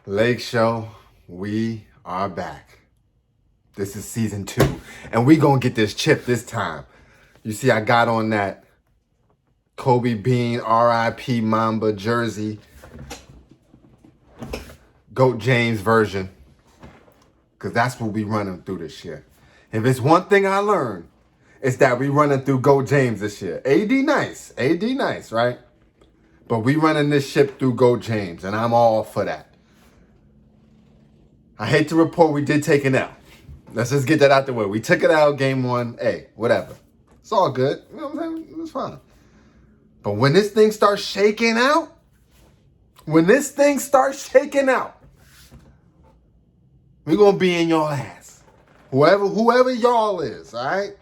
Lake Show, we are back. This is season 2, and we gonna get this chip this time. You see, I got on that Kobe Bean RIP Mamba jersey, Goat James version, because that's what we running through this year. If it's one thing I learned, it's that we running through Goat James this year. AD nice, right? But we running this ship through Goat James, and I'm all for that. I hate to report we did take an L. Let's just get that out the way. We took it out game 1. Hey, whatever. It's all good. You know what I'm saying? It's fine. But when this thing starts shaking out, we're going to be in your ass. Whoever y'all is, all right?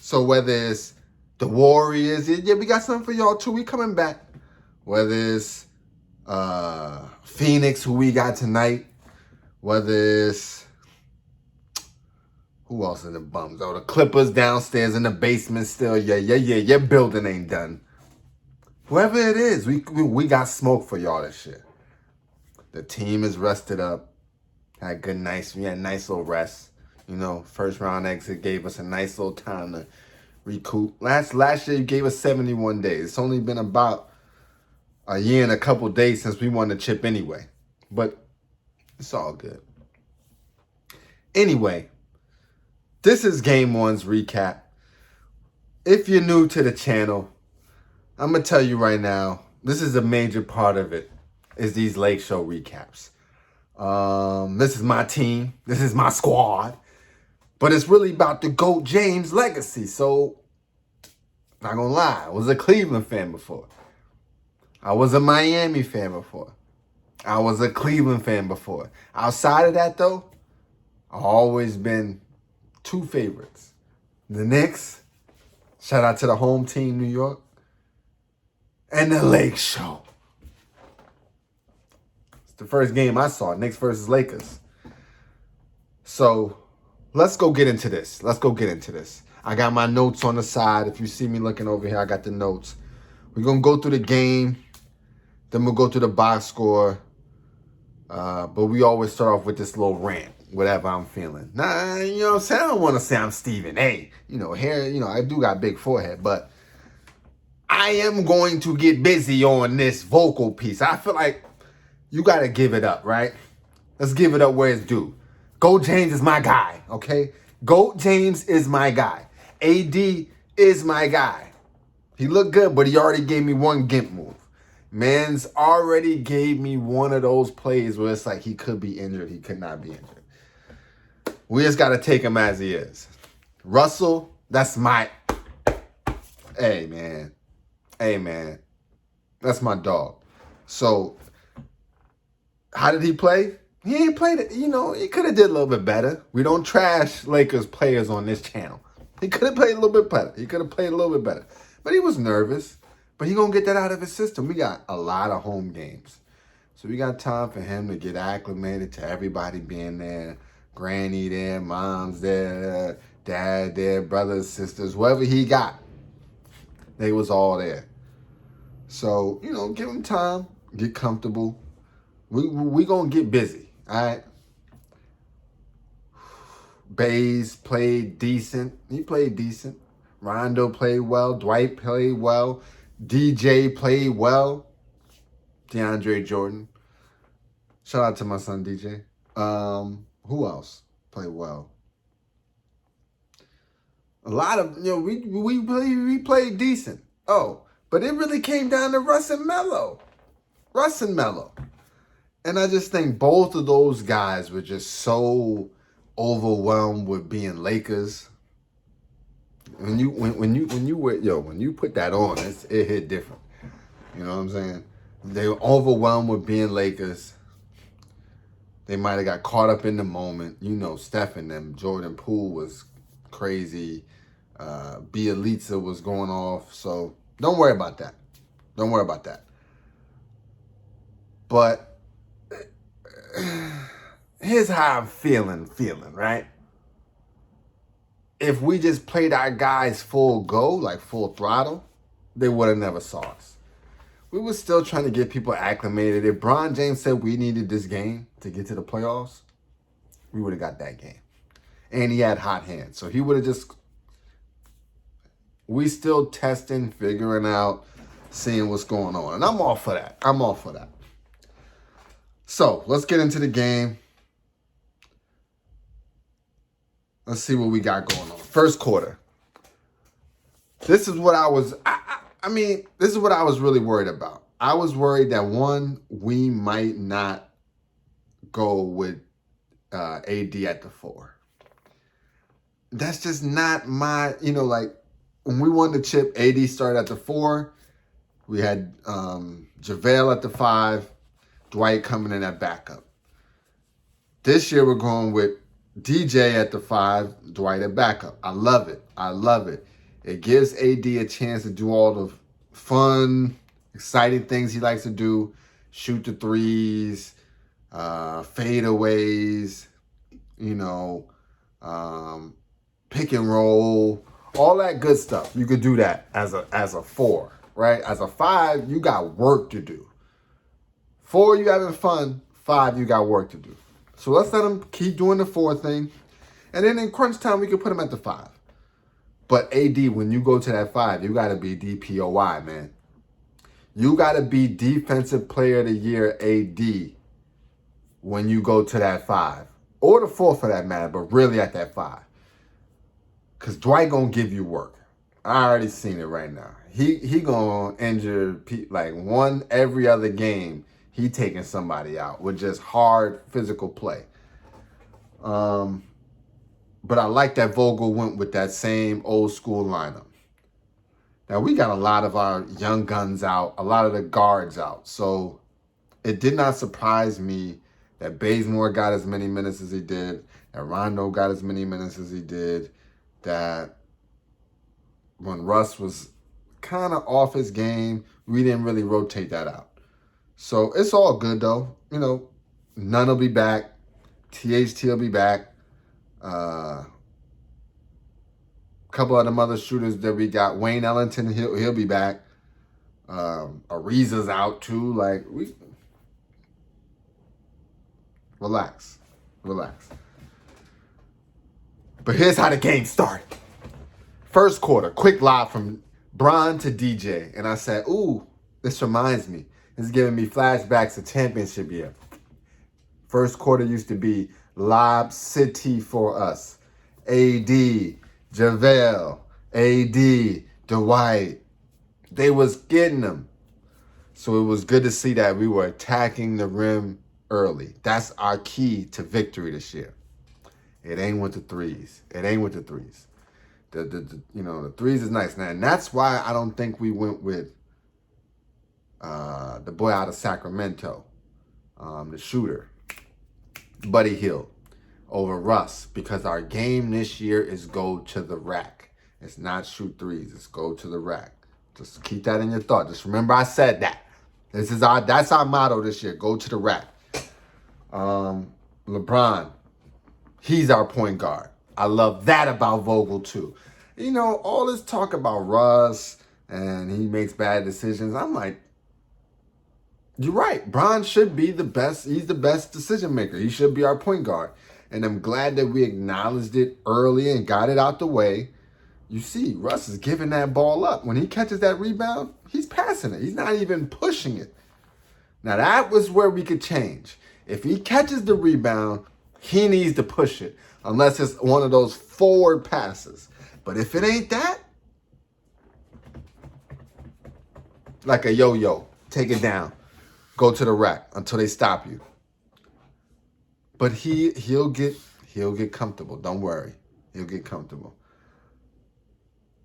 So whether it's the Warriors, yeah, we got something for y'all too. We coming back. Whether it's Phoenix, who we got tonight. Whether it's, who else in the bums? Oh, the Clippers downstairs in the basement still. Yeah. Your building ain't done. Whoever it is, we got smoke for y'all this shit. The team is rested up. We had a nice little rest. You know, first round exit gave us a nice little time to recoup. Last year you gave us 71 days. It's only been about a year and a couple days since we won the chip anyway. But it's all good. Anyway, this is Game 1's recap. If you're new to the channel, I'm going to tell you right now, this is a major part of it, is these Lake Show recaps. This is my team. This is my squad. But it's really about the GOAT James legacy. So, not going to lie, I was a Cleveland fan before. I was a Miami fan before. I was a Cleveland fan before. Outside of that, though, I've always been 2 favorites. The Knicks, shout out to the home team, New York, and the Lake Show. It's the first game I saw, Knicks versus Lakers. So, let's go get into this. I got my notes on the side. If you see me looking over here, I got the notes. We're going to go through the game. Then we'll go through the box score. But we always start off with this little rant, whatever I'm feeling. Nah, you know what I'm saying? I don't want to say I'm Stephen A. Hair, I do got big forehead, but I am going to get busy on this vocal piece. I feel like you got to give it up, right? Let's give it up where it's due. GOAT James is my guy, okay? GOAT James is my guy. AD is my guy. He looked good, but he already gave me one gimp move. Man's already gave me one of those plays where it's like he could be injured. He could not be injured. We just got to take him as he is. Russell, that's my... Hey, man. That's my dog. So, how did he play? He ain't played it. He could have did a little bit better. We don't trash Lakers players on this channel. He could have played a little bit better. But he was nervous. But he going to get that out of his system. We got a lot of home games. So we got time for him to get acclimated to everybody being there. Granny there, mom's there, dad there, brothers, sisters, whoever he got. They was all there. So, give him time. Get comfortable. We going to get busy. All right? Bays played decent. He played decent. Rondo played well. Dwight played well. DJ played well. DeAndre Jordan. Shout out to my son DJ. Who else played well? A lot of, we played decent. Oh, but it really came down to Russ and Melo. And I just think both of those guys were just so overwhelmed with being Lakers. When you put that on, it hit different. You know what I'm saying? They were overwhelmed with being Lakers. They might have got caught up in the moment. Steph and them. Jordan Poole was crazy. Bielitsa was going off. So don't worry about that. But here's how I'm feeling, right? If we just played our guys full go, like full throttle, they would have never saw us. we were still trying to get people acclimated. If Bron James said we needed this game to get to the playoffs, we would have got that game. And he had hot hands. So he would have just... We still testing, figuring out, seeing what's going on. And I'm all for that. I'm all for that. So, let's get into the game. Let's see what we got going on. First quarter. This is what I was... this is what I was really worried about. I was worried that, one, we might not go with AD at the 4. That's just not my... when we won the chip, AD started at the 4. We had JaVale at the 5. Dwight coming in at backup. This year we're going with DJ at the 5, Dwight at backup. I love it. I love it. It gives AD a chance to do all the fun, exciting things he likes to do. Shoot the threes, fadeaways, pick and roll, all that good stuff. You could do that as a 4, right? As a 5, you got work to do. 4, you having fun. 5, you got work to do. So let's let him keep doing the 4 thing. And then in crunch time, we can put him at the 5. But AD, when you go to that 5, you got to be DPOY, man. You got to be Defensive Player of the Year AD when you go to that 5. Or the 4 for that matter, but really at that 5. Because Dwight going to give you work. I already seen it right now. He going to injure like one every other game. He taking somebody out with just hard physical play. But I like that Vogel went with that same old school lineup. Now, we got a lot of our young guns out, a lot of the guards out. So it did not surprise me that Bazemore got as many minutes as he did, that Rondo got as many minutes as he did, that when Russ was kind of off his game, we didn't really rotate that out. So it's all good, though. None will be back. THT will be back. A couple of them other shooters that we got. Wayne Ellington, he'll be back. Ariza's out, too. Relax. But here's how the game started. First quarter, quick lob from Bron to DJ. And I said, ooh, this reminds me. It's giving me flashbacks to championship year. First quarter used to be Lob City for us. AD, JaVale, AD, Dwight. They was getting them. So it was good to see that we were attacking the rim early. That's our key to victory this year. It ain't with the threes. The threes is nice. And that's why I don't think we went with the boy out of Sacramento, the shooter, Buddy Hield, over Russ, because our game this year is go to the rack. It's not shoot threes. It's go to the rack. Just keep that in your thought. Just remember I said that. That's our motto this year. Go to the rack. LeBron, he's our point guard. I love that about Vogel too. All this talk about Russ and he makes bad decisions. I'm like, you're right. Bron should be the best. He's the best decision maker. He should be our point guard. And I'm glad that we acknowledged it early and got it out the way. You see, Russ is giving that ball up. When he catches that rebound, he's passing it. He's not even pushing it. Now, that was where we could change. If he catches the rebound, he needs to push it, unless it's one of those forward passes. But if it ain't that, like a yo-yo, take it down. Go to the rack until they stop you. But he'll get comfortable. Don't worry. He'll get comfortable.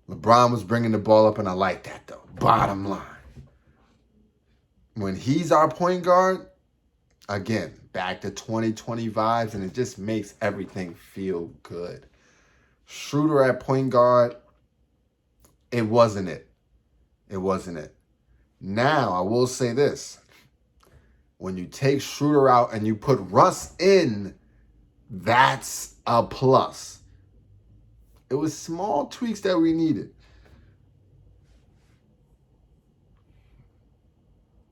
LeBron was bringing the ball up, and I like that, though. Bottom line. When he's our point guard, again, back to 2020 vibes, and it just makes everything feel good. Schroeder at point guard, it wasn't it. Now, I will say this. When you take Schroeder out and you put Russ in, that's a plus. It was small tweaks that we needed.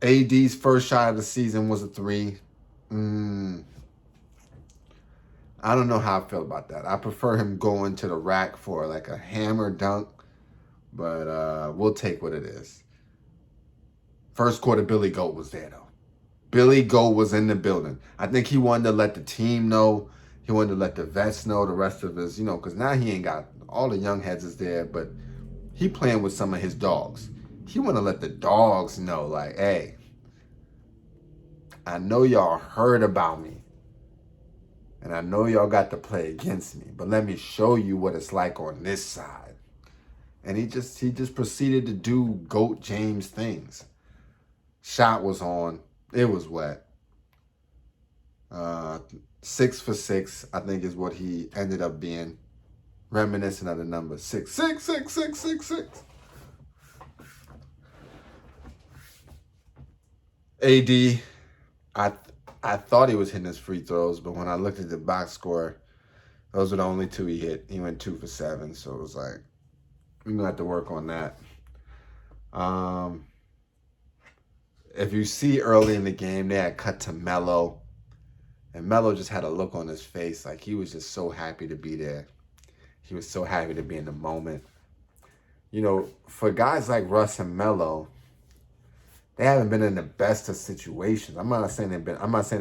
AD's first shot of the season was a 3. I don't know how I feel about that. I prefer him going to the rack for like a hammer dunk, but we'll take what it is. First quarter, Billy Goat was there, though. Billy Goat was in the building. I think he wanted to let the team know. He wanted to let the vets know, the rest of his, because now he ain't got all the young heads is there, but he playing with some of his dogs. He want to let the dogs know, like, hey, I know y'all heard about me, and I know y'all got to play against me, but let me show you what it's like on this side. And he just proceeded to do GOAT James things. Shot was on. It was wet. 6 for 6, I think, is what he ended up being. Reminiscent of the number 6, 6, 6, 6, 6, 6. AD, I thought he was hitting his free throws, but when I looked at the box score, those were the only 2 he hit. He went 2 for 7, so it was like, we're going to have to work on that. If you see early in the game, they had cut to Melo. And Melo just had a look on his face like he was just so happy to be there. He was so happy to be in the moment. For guys like Russ and Melo, they haven't been in the best of situations. I'm not saying that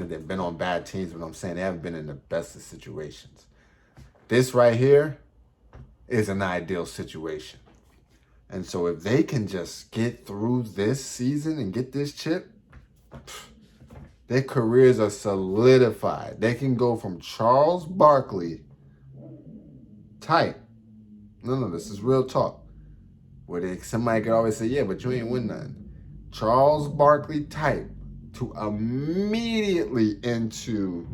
they've been on bad teams, but I'm saying they haven't been in the best of situations. This right here is an ideal situation. And so if they can just get through this season and get this chip, their careers are solidified. They can go from Charles Barkley type. No, this is real talk. Where somebody could always say, yeah, but you ain't win nothing. Charles Barkley type to immediately into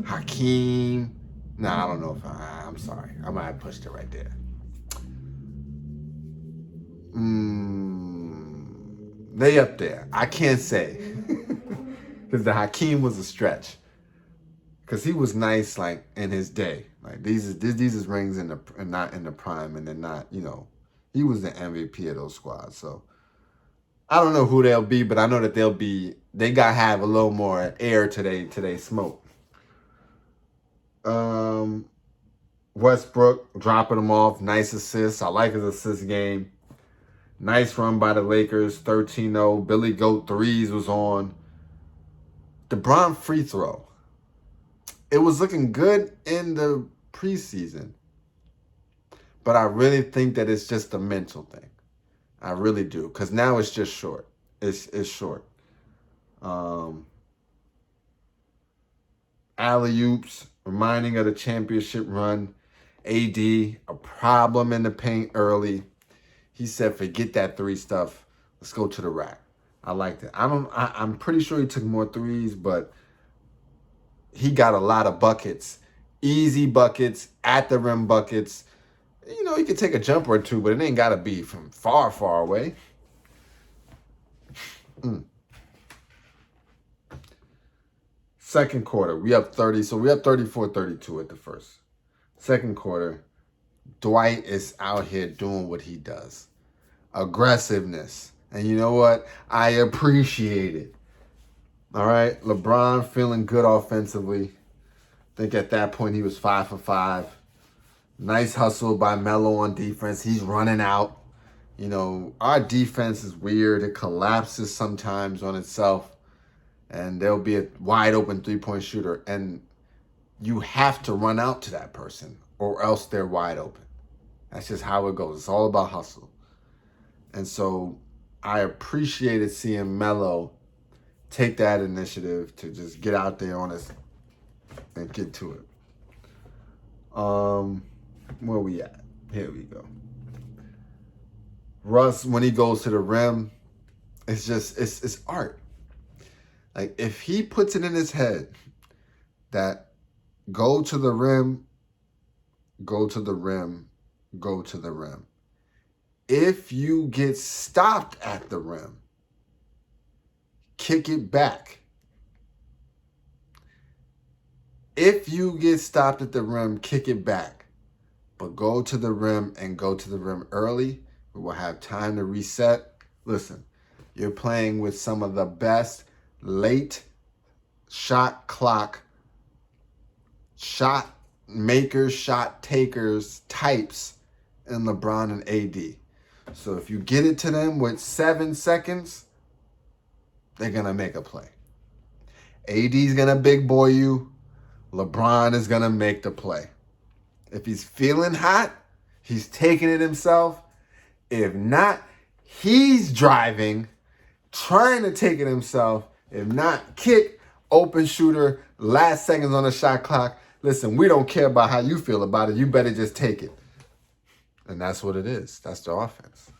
Hakeem. Nah, I don't know if I'm sorry. I might have pushed it right there. They up there. I can't say. Because the Hakeem was a stretch. Because he was nice, like, in his day. Like, these is rings not in the prime, and they're not, he was the MVP of those squads. So, I don't know who they'll be, but I know that they got to have a little more air to they smoke. Westbrook dropping them off. Nice assists. I like his assist game. Nice run by the Lakers. 13-0. Billy Goat threes was on. LeBron free throw. It was looking good in the preseason. But I really think that it's just a mental thing. I really do. Because now it's just short. It's short. Alley-oops. Reminding of the championship run. AD, a problem in the paint early. He said, forget that 3 stuff. Let's go to the rack. I liked it. I'm pretty sure he took more threes, but he got a lot of buckets. Easy buckets, at the rim buckets. He could take a jumper or 2, but it ain't got to be from far, far away. Second quarter, we up 30. So we up 34-32 at the first. Second quarter, Dwight is out here doing what he does. Aggressiveness. And you know what? I appreciate it. All right? LeBron feeling good offensively. I think at that point he was 5 for 5. Nice hustle by Melo on defense. He's running out. Our defense is weird. It collapses sometimes on itself. And there'll be a wide open 3-point shooter. And you have to run out to that person or else they're wide open. That's just how it goes. It's all about hustle. And so I appreciated seeing Melo take that initiative to just get out there on us and get to it. Where we at? Here we go. Russ, when he goes to the rim, it's art. Like, if he puts it in his head that go to the rim, go to the rim, go to the rim. If you get stopped at the rim, kick it back. If you get stopped at the rim, kick it back. But go to the rim and go to the rim early We will have time to reset. Listen, you're playing with some of the best late shot clock, shot makers, shot takers types in LeBron and AD. So if you get it to them with 7 seconds, they're going to make a play. AD's going to big boy you. LeBron is going to make the play. If he's feeling hot, he's taking it himself. If not, he's driving, trying to take it himself. If not, kick, open shooter, last seconds on the shot clock. Listen, we don't care about how you feel about it. You better just take it. And that's what it is. That's the offense.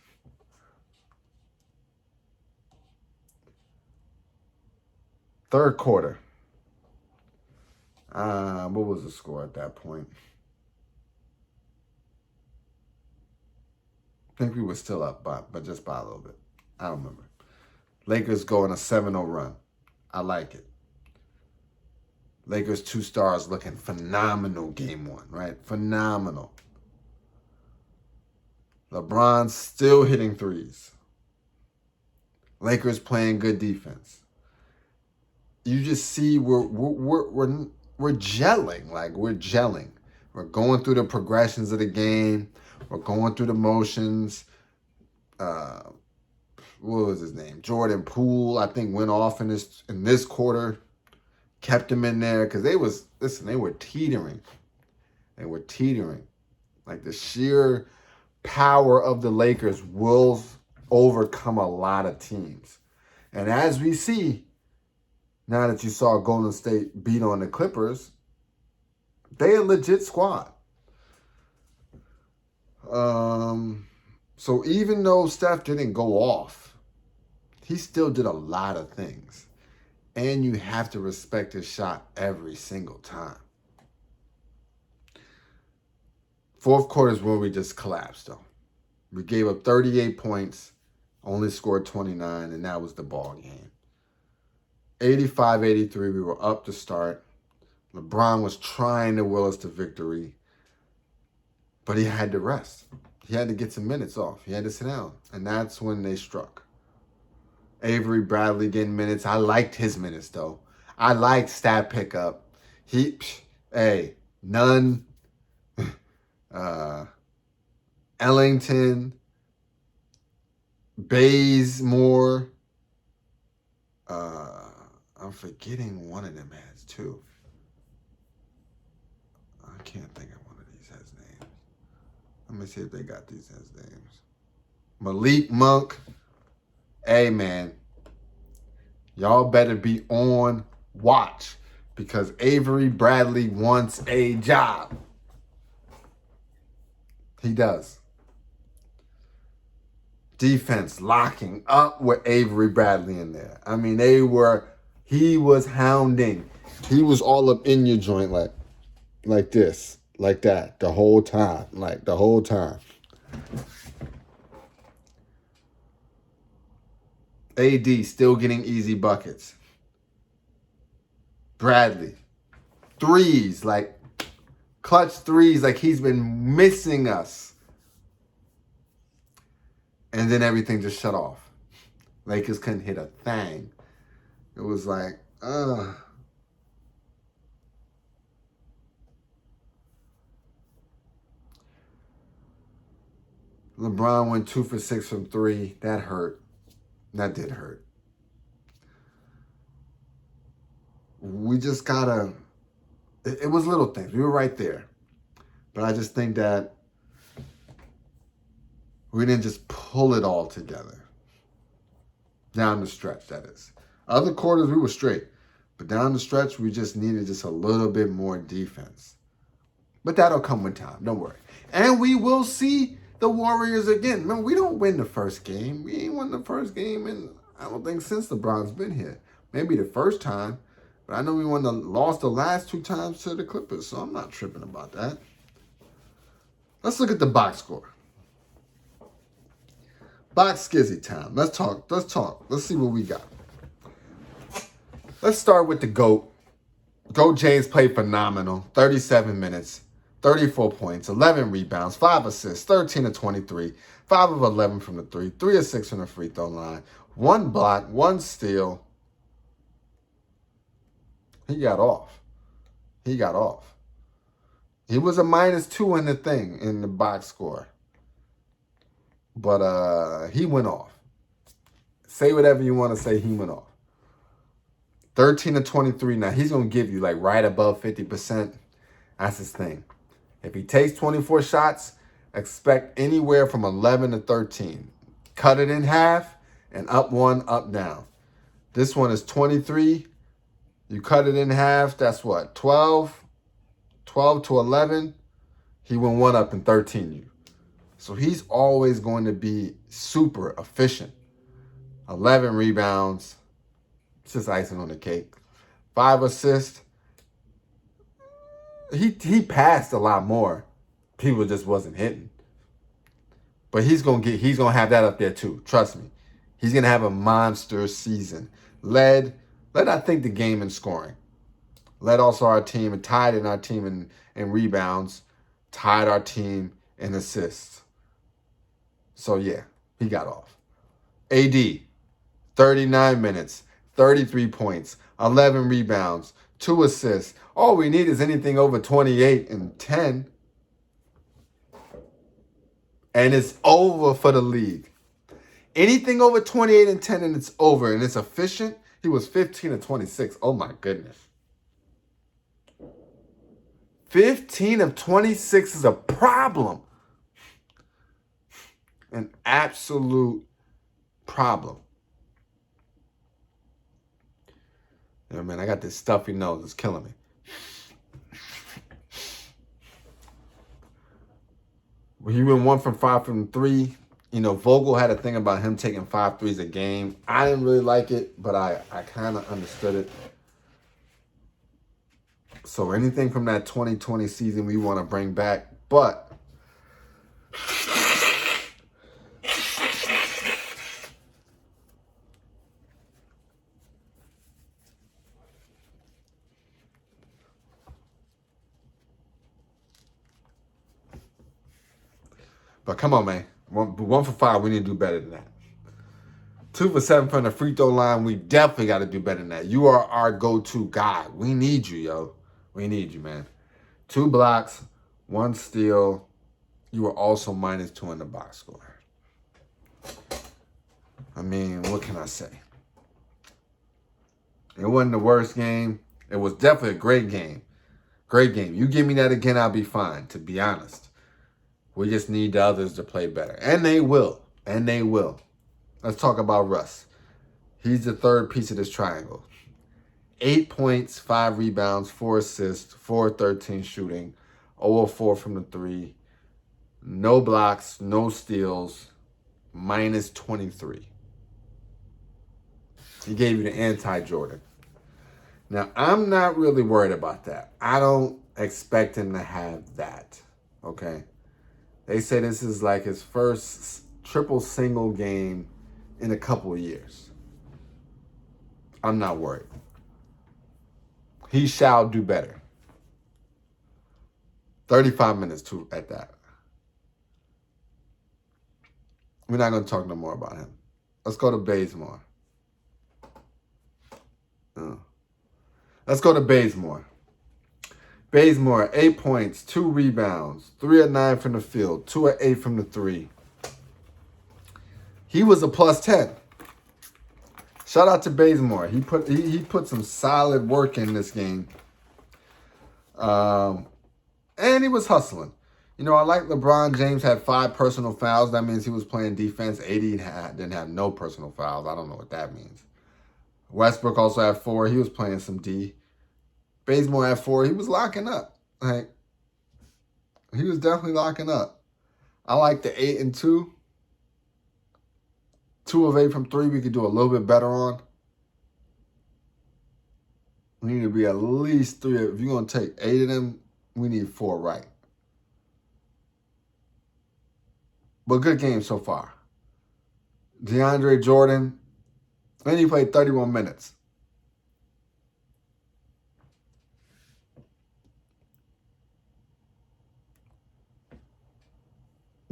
Third quarter. What was the score at that point? I think we were still up, but just by a little bit. I don't remember. Lakers go on a 7-0 run. I like it. Lakers 2 stars looking phenomenal game 1, right? Phenomenal. LeBron still hitting threes. Lakers playing good defense. You just see we're gelling. Like, we're gelling. We're going through the progressions of the game. We're going through the motions. What was his name? Jordan Poole, I think, went off in this quarter. Kept him in there because they were teetering. They were teetering. Like, the sheer power of the Lakers will overcome a lot of teams. And as we see, now that you saw Golden State beat on the Clippers, they a legit squad. So even though Steph didn't go off, he still did a lot of things. And you have to respect his shot every single time. Fourth quarter is where we just collapsed, though. We gave up 38 points, only scored 29, and that was the ball game. 85-83, we were up to start. LeBron was trying to will us to victory, but he had to rest. He had to get some minutes off. He had to sit down, and that's when they struck. Avery Bradley getting minutes. I liked his minutes, though. I liked stat pickup. Nunn, Ellington, Bazemore. I'm forgetting one of them has too. I can't think of one of these has names. Let me see if they got these as names. Malik Monk. Hey, man. Y'all better be on watch because Avery Bradley wants a job. He does. Defense locking up with Avery Bradley in there. I mean, he was hounding. He was all up in your joint like this, like that, the whole time. AD still getting easy buckets. Bradley, threes, like clutch threes, like he's been missing us. And then everything just shut off. Lakers couldn't hit a thing. It was like, LeBron went 2 for 6 from 3. That hurt. That did hurt. We just gotta, it was little things. We were right there. But I just think that we didn't just pull it all together. Down the stretch, that is. Other quarters, we were straight. But down the stretch, we just needed just a little bit more defense. But that'll come with time. Don't worry. And we will see the Warriors again. Remember, we don't win the first game. We ain't won the first game in, I don't think, since LeBron's been here. Maybe the first time. But I know we lost the last 2 times to the Clippers. So I'm not tripping about that. Let's look at the box score. Box skizzy time. Let's talk. Let's see what we got. Let's start with the GOAT. GOAT James played phenomenal. 37 minutes, 34 points, 11 rebounds, 5 assists, 13 of 23, 5 of 11 from the three, 3 of 6 from the free throw line, 1 block, 1 steal. He got off. He got off. He was a -2 in the thing, in the box score. But he went off. Say whatever you want to say, he went off. 13 of 23. Now, he's going to give you like right above 50%. That's his thing. If he takes 24 shots, expect anywhere from 11 to 13. Cut it in half and up 1, up down. This one is 23. You cut it in half, that's what? 12? 12 to 11. He went 1 up and 13 you. So he's always going to be super efficient. 11 rebounds. It's just icing on the cake. 5 assists. He passed a lot more. People just wasn't hitting. But he's gonna have that up there too. Trust me. He's gonna have a monster season. Led I think the game in scoring. Led also our team and tied in our team in rebounds. Tied our team in assists. So yeah, he got off. AD, 39 minutes, 33 points, 11 rebounds, 2 assists. All we need is anything over 28 and 10. And it's over for the league. Anything over 28 and 10 and it's over and it's efficient. He was 15 of 26. Oh my goodness. 15 of 26 is a problem. An absolute problem. Yeah, man, I got this stuffy nose. It's killing me. He went 1 from 5 from 3. You know, Vogel had a thing about him taking 5 threes a game. I didn't really like it, but I kind of understood it. So anything from that 2020 season we want to bring back. But come on, man. 1 for 5, we need to do better than that. 2 for 7 from the free throw line, we definitely got to do better than that. You are our go-to guy. We need you, yo. We need you, man. 2 blocks, 1 steal. You were also -2 in the box score. I mean, what can I say? It wasn't the worst game. It was definitely a great game. Great game. You give me that again, I'll be fine, to be honest. We just need the others to play better. And they will. And they will. Let's talk about Russ. He's the third piece of this triangle. 8 points, 5 rebounds, 4 assists, 4 of 13 shooting, 0 of 4 from the 3. No blocks, no steals, -23. He gave you the anti-Jordan. Now, I'm not really worried about that. I don't expect him to have that. Okay? They say this is like his first triple single game in a couple of years. I'm not worried. He shall do better. 35 minutes at that. We're not going to talk no more about him. Let's go to Bazemore. Let's go to Bazemore. Bazemore, 8 points, 2 rebounds, 3 of 9 from the field, 2 of 8 from the 3. He was a +10. Shout out to Bazemore. He put some solid work in this game. And he was hustling. You know, I like LeBron James had 5 personal fouls. That means he was playing defense. AD didn't have no personal fouls. I don't know what that means. Westbrook also had 4. He was playing some D. Bazemore had 4. He was locking up. Like, he was definitely locking up. I like the 8 and 2. 2 of 8 from 3 we could do a little bit better on. We need to be at least 3. If you're going to take 8 of them, we need 4 right. But good game so far. DeAndre Jordan, and he played 31 minutes.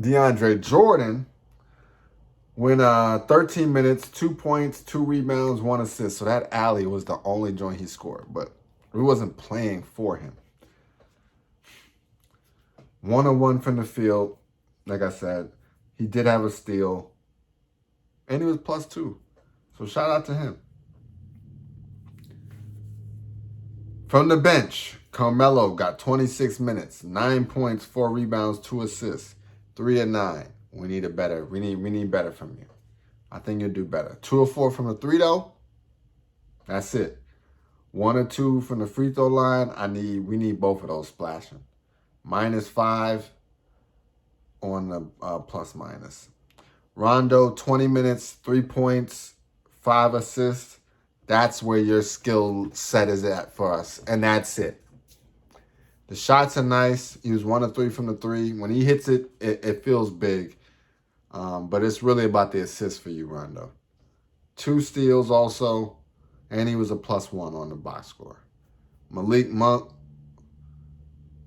DeAndre Jordan Went 13 minutes, 2 points, 2 rebounds, 1 assist. So that alley was the only joint he scored, but we wasn't playing for him. 1-1 from the field. Like I said, he did have a steal, and he was +2. So shout out to him. From the bench, Carmelo got 26 minutes, 9 points, 4 rebounds, 2 assists, 3 of 9. We need better. We need better from you. I think you'll do better. 2 of 4 from the 3 though. That's it. 1 or 2 from the free throw line. We need both of those splashing. -5 on the plus minus. Rondo, 20 minutes, 3 points, 5 assists. That's where your skill set is at for us. And that's it. The shots are nice. He was 1 of 3 from the 3. When he hits it, it feels big. But it's really about the assists for you, Rondo. 2 steals also. And he was a +1 on the box score. Malik Monk,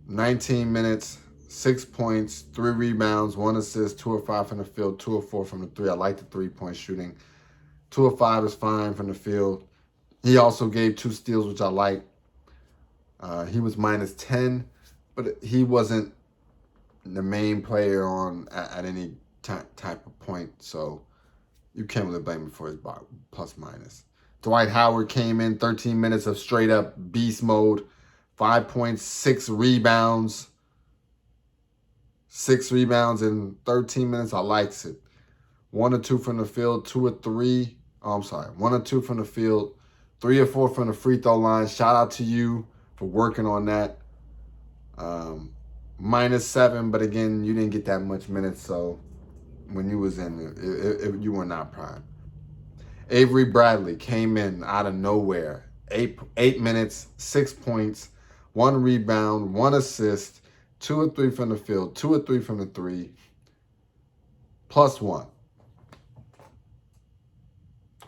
19 minutes, 6 points, 3 rebounds, 1 assist, 2 of 5 from the field, 2 of 4 from the 3. I like the 3-point shooting. 2 of 5 is fine from the field. He also gave 2 steals, which I like. He was -10, but he wasn't the main player at any type of point, so you can't really blame him for his plus-minus. Dwight Howard came in, 13 minutes of straight-up beast mode, 5 points, 6 rebounds. 6 rebounds in 13 minutes. I likes it. 1 or 2 from the field, 2 or 3. Oh, I'm sorry. 1 or 2 from the field, 3 or 4 from the free throw line. Shout out to you for working on that. -7, but again, you didn't get that much minutes, so when you was in it, you were not prime. Avery Bradley came in out of nowhere. 8 minutes, 6 points, 1 rebound, 1 assist, 2 or 3 from the field, 2 or 3 from the 3, +1.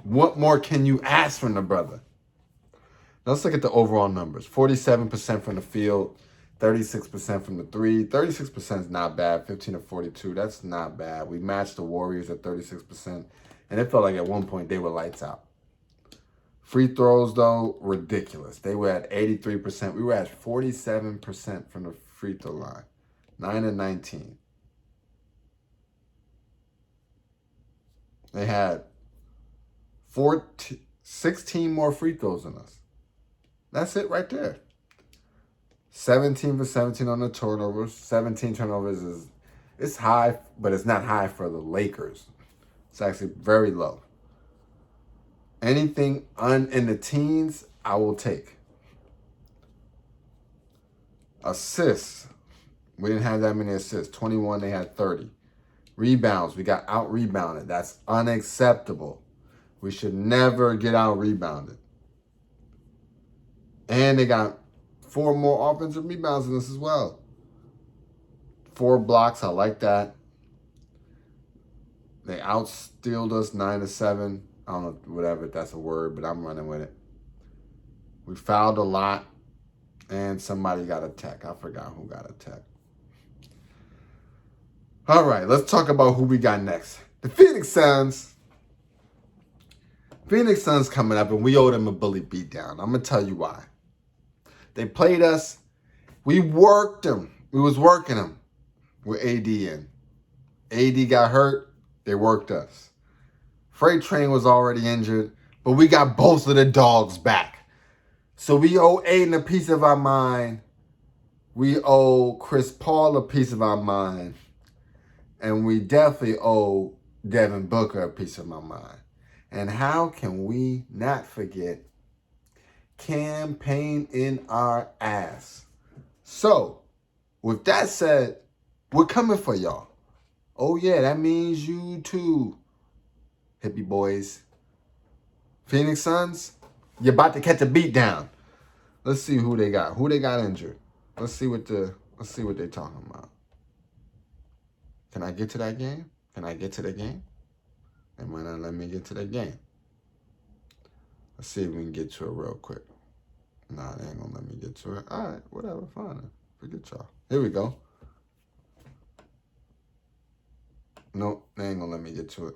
What more can you ask from the brother? Let's look at the overall numbers. 47% from the field, 36% from the 3. 36% is not bad. 15 to 42, that's not bad. We matched the Warriors at 36%, and it felt like at one point they were lights out. Free throws, though, ridiculous. They were at 83%. We were at 47% from the free throw line. 9 and 19. They had 16 more free throws than us. That's it right there. 17 for 17 on the turnovers. 17 turnovers it's high, but it's not high for the Lakers. It's actually very low. Anything in the teens, I will take. Assists. We didn't have that many assists. 21, they had 30. Rebounds, we got out-rebounded. That's unacceptable. We should never get out-rebounded. And they got 4 more offensive rebounds in this as well. 4 blocks, I like that. They outstealed us 9-7. I don't know, whatever, if that's a word, but I'm running with it. We fouled a lot, and somebody got a tech. I forgot who got a tech. All right, let's talk about who we got next. The Phoenix Suns. Phoenix Suns coming up, and we owed them a bully beatdown. I'm going to tell you why. They played us. We worked them. We was working them with AD in. AD got hurt. They worked us. Freight Train was already injured, but we got both of the dogs back. So we owe Aiden a piece of our mind. We owe Chris Paul a piece of our mind. And we definitely owe Devin Booker a piece of our mind. And how can we not forget campaign in our ass? So, with that said, we're coming for y'all. Oh yeah, that means you too, hippie boys. Phoenix Suns, you're about to catch a beat down. Let's see who they got. Who they got injured. Let's see what they're talking about. Can I get to that game? Can I get to the game? They might not let me get to the game. Let's see if we can get to it real quick. Nah, they ain't gonna let me get to it. All right, whatever, fine. Forget y'all. Here we go. Nope, they ain't gonna let me get to it.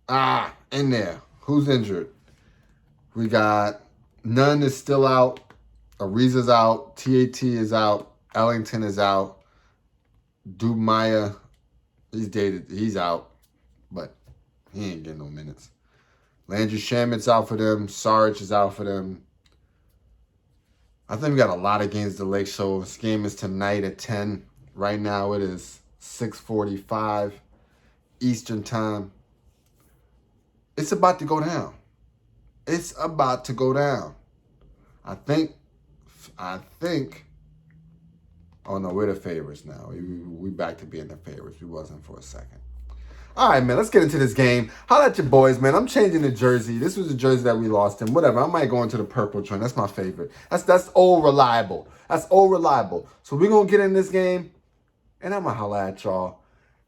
In there. Who's injured? We got Nunn is still out. Ariza's out. TAT is out. Ellington is out. Dubmaya, he's out. But he ain't getting no minutes. Landry Shamit's out for them. Sarge is out for them. I think we got a lot of games to LakeShow. This game is tonight at 10. Right now it is 6:45 Eastern Time. It's about to go down. It's about to go down. I think. Oh no, we're the favorites now. We back to being the favorites. We wasn't for a second. All right, man, let's get into this game. Holla at your boys, man. I'm changing the jersey. This was the jersey that we lost in. Whatever. I might go into the purple trend. That's my favorite. That's old reliable. That's old reliable. So we're going to get in this game, and I'm going to holla at y'all.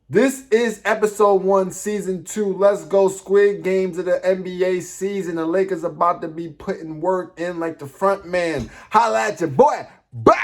This is episode 1, season 2. Let's go, Squid Games of the NBA season. The Lakers about to be putting work in like the front man. Holla at your boy. Bow!